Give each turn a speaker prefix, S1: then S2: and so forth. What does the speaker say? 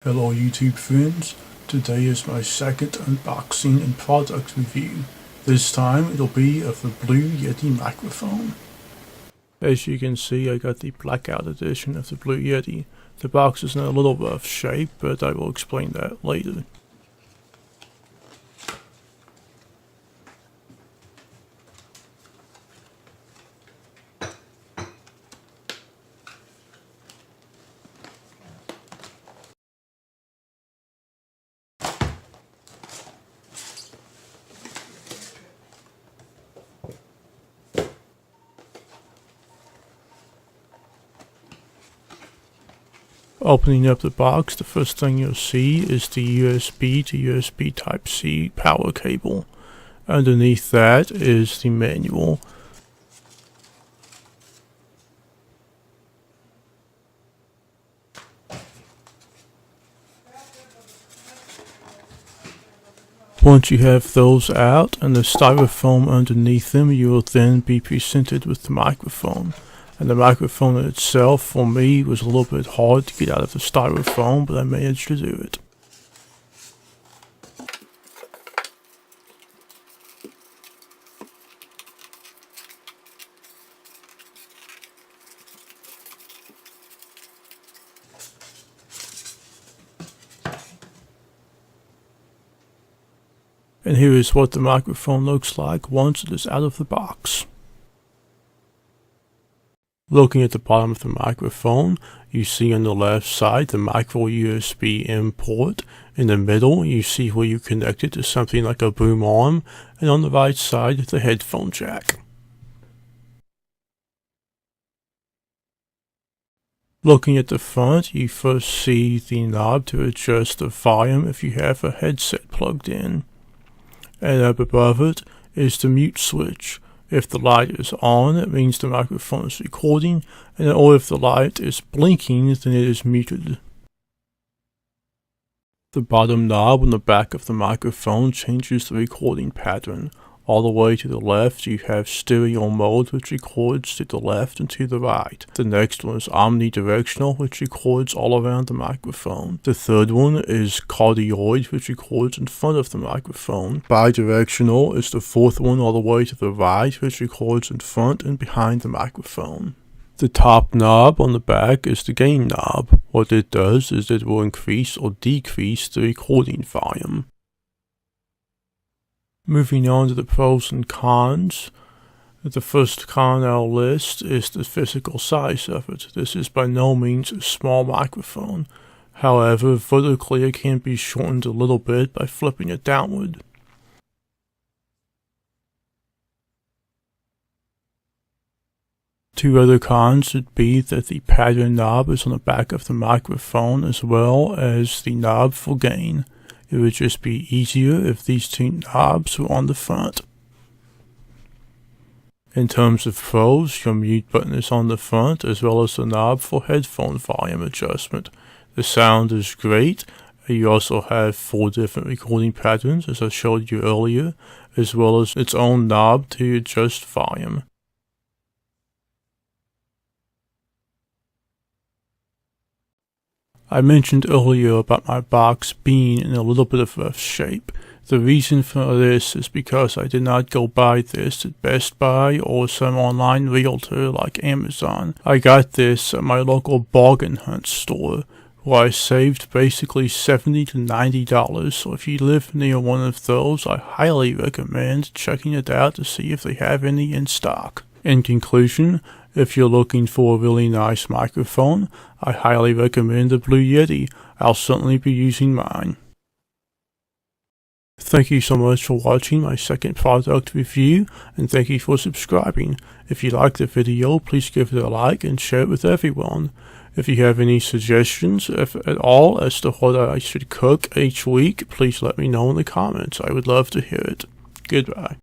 S1: Hello YouTube friends, today is my second unboxing and product review. This time it'll be of the Blue Yeti microphone. As you can see, I got the blackout edition of the Blue Yeti. The box is in a little rough shape, but I will explain that later. Opening up the box, the first thing you'll see is the USB to USB Type-C power cable. Underneath that is the manual. Once you have those out and the styrofoam underneath them, you will then be presented with the microphone. And the microphone itself, for me, was a little bit hard to get out of the styrofoam, but I managed to do it. And here is what the microphone looks like once it is out of the box. Looking at the bottom of the microphone, you see on the left side the micro USB in port. In the middle, you see where you connect it to something like a boom arm, and on the right side, the headphone jack. Looking at the front, you first see the knob to adjust the volume if you have a headset plugged in. And up above it is the mute switch. If the light is on, it means the microphone is recording, or if the light is blinking, then it is muted. The bottom knob on the back of the microphone changes the recording pattern. All the way to the left, you have stereo mode, which records to the left and to the right. The next one is omnidirectional, which records all around the microphone. The third one is cardioid, which records in front of the microphone. Bidirectional is the fourth one all the way to the right, which records in front and behind the microphone. The top knob on the back is the gain knob. What it does is it will increase or decrease the recording volume. Moving on to the pros and cons. The first con on our list is the physical size of it. This is by no means a small microphone. However, vertically it can be shortened a little bit by flipping it downward. Two other cons would be that the pattern knob is on the back of the microphone as well as the knob for gain. It would just be easier if these two knobs were on the front. In terms of pros, your mute button is on the front as well as the knob for headphone volume adjustment. The sound is great. You also have 4 different recording patterns as I showed you earlier, as well as its own knob to adjust volume. I mentioned earlier about my box being in a little bit of rough shape. The reason for this is because I did not go buy this at Best Buy or some online realtor like Amazon. I got this at my local bargain hunt store, where I saved basically $70 to $90, so if you live near one of those, I highly recommend checking it out to see if they have any in stock. In conclusion, if you're looking for a really nice microphone, I highly recommend the Blue Yeti. I'll certainly be using mine. Thank you so much for watching my second product review, and thank you for subscribing. If you liked the video, please give it a like and share it with everyone. If you have any suggestions, if at all, as to what I should cook each week, please let me know in the comments. I would love to hear it. Goodbye.